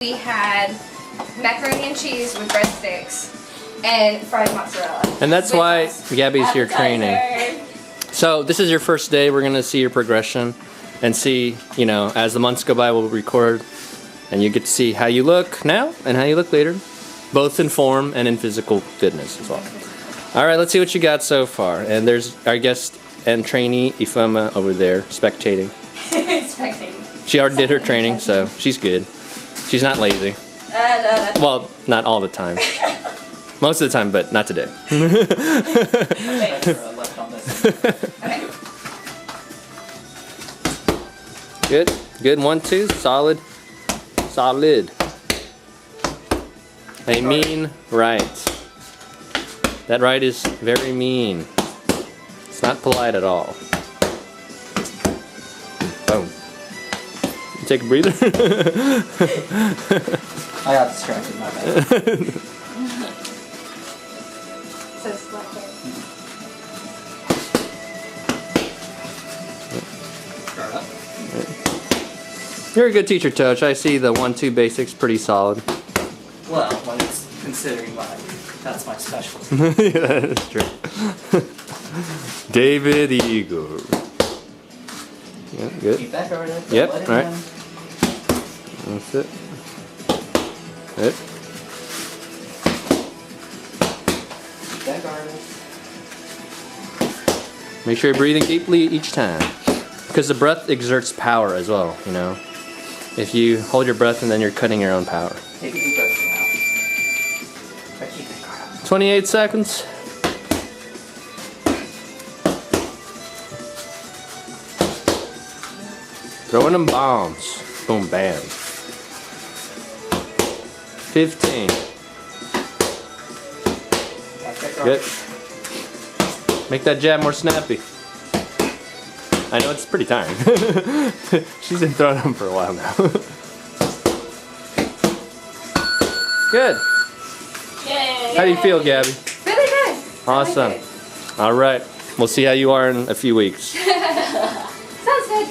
We had macaroni and cheese with breadsticks and fried mozzarella. And that's why Gabby's here training. So this is your first day. We're gonna see your progression and see, you know, as the months go by, we'll record and you get to see how you look now and how you look later, both in form and in physical goodness as well. All right, let's see what you got so far. And there's our guest and trainee Ifeoma over there spectating. Spectating. She already did her training, so she's good. She's not lazy. No. Well, not all the time. Most of the time, but not today. Good. Good. 1, 2. Solid. Solid. A mean right. That right is very mean. It's not polite at all. Boom. Take a breather. I got distracted, my bad. So left hand. Start up. You're a good teacher, Totchi. I see the 1, 2 basics pretty solid. Well, when it's considering that's my specialty. Yeah, that's true. David Igor. Yeah, good. Keep that guard up. Yep, Let it alright. run. That's it. Good. Keep that guard up. Make sure you're breathing deeply each time. Because the breath exerts power as well, you know. If you hold your breath and then you're cutting your own power. Take a deep breath for now. But keep that guard up. 28 seconds. Throwing them bombs. Boom, bam. 15. Good. Make that jab more snappy. I know it's pretty tiring. She's been throwing them for a while now. Good. Yay! How do you feel, Gabby? Really good. Awesome. Really good. All right. We'll see how you are in a few weeks. Sounds good.